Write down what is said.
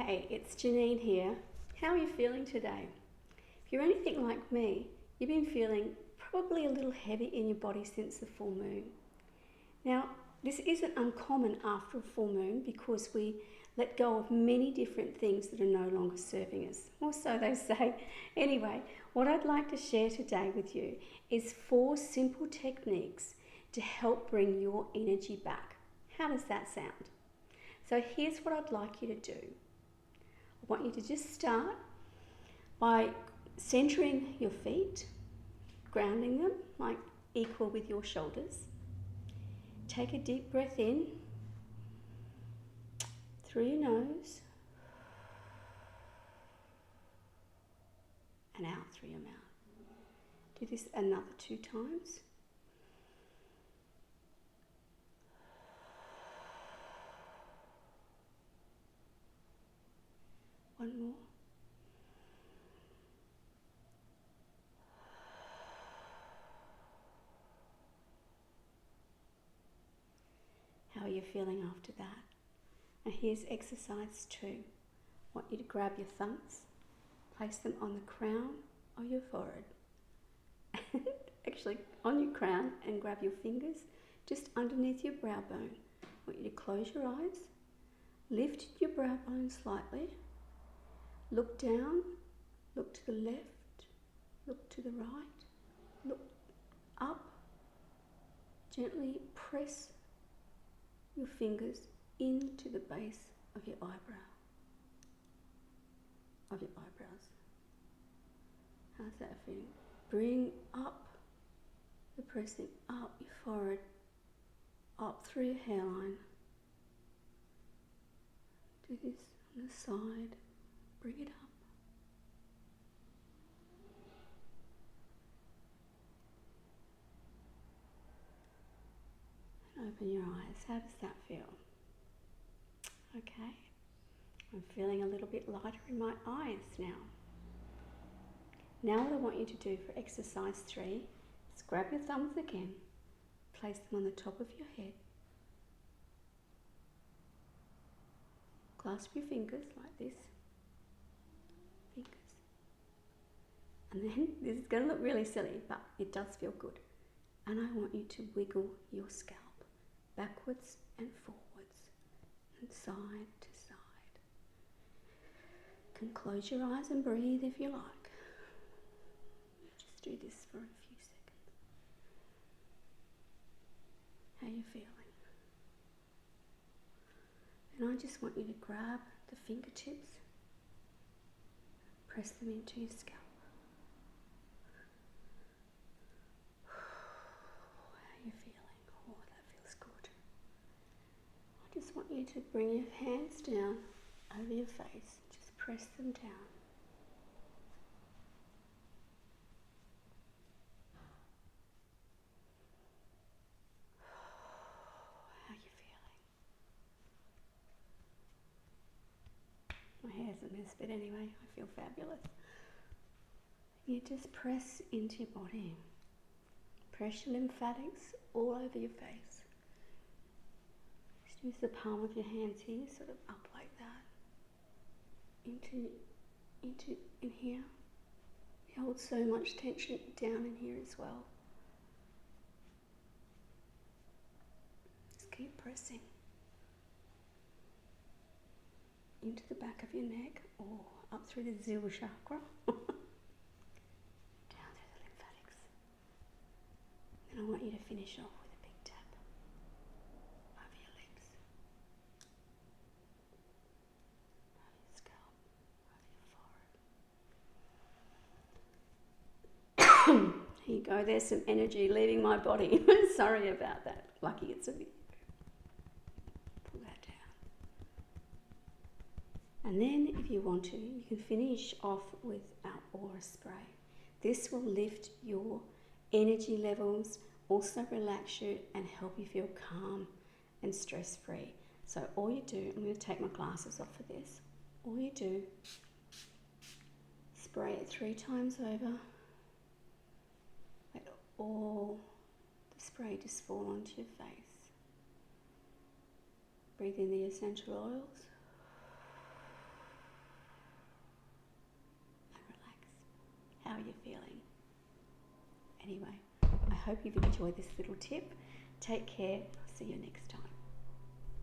Hey, it's Janine here. How are you feeling today? If you're anything like me, you've been feeling probably a little heavy in your body since the full moon. Now, this isn't uncommon after a full moon because we let go of many different things that are no longer serving us, or so they say. Anyway, what I'd like to share today with you is 4 simple techniques to help bring your energy back. How does that sound? So here's what I'd like you to do. I want you to just start by centering your feet, grounding them like equal with your shoulders. Take a deep breath in through your nose and out through your mouth. Do this another 2 times. One more. How are you feeling after that? And here's exercise 2. I want you to grab your thumbs, place them on the crown of your forehead. Actually, on your crown, and grab your fingers just underneath your brow bone. I want you to close your eyes, lift your brow bone slightly, look down, look to the left, look to the right, look up, gently press your fingers into the base of your eyebrows. How's that feeling? Bring up, you're pressing up your forehead, up through your hairline. Do this on the side, bring it up. And open your eyes. How does that feel? Okay. I'm feeling a little bit lighter in my eyes now. Now what I want you to do for exercise 3 is grab your thumbs again, place them on the top of your head, clasp your fingers like this, and then this is going to look really silly, but it does feel good. And I want you to wiggle your scalp backwards and forwards and side to side. You can close your eyes and breathe if you like. Just do this for a few seconds. How are you feeling? And I just want you to grab the fingertips, press them into your scalp. How are you feeling? Oh, that feels good. I just want you to bring your hands down over your face. Just press them down. How are you feeling? My hair's a mess, but anyway, I feel fabulous. You just press into your body. Press your lymphatics all over your face. Just use the palm of your hands here, sort of up like that. Into in here. You hold so much tension down in here as well. Just keep pressing. Into the back of your neck or up through the zil chakra. Down through the lymphatics. And I want you to finish off with a big tap over your lips, over your scalp, over your forehead. Here you go, there's some energy leaving my body. Sorry about that. Lucky it's a bit. Pull that down. And then if you want to, you can finish off with our aura spray. This will lift your energy levels, also relax you and help you feel calm and stress-free. So all you do, I'm going to take my glasses off for this. All you do, spray it 3 times over. Let all the spray just fall onto your face. Breathe in the essential oils. you're feeling. Anyway, I hope you've enjoyed this little tip. Take care. I'll see you next time.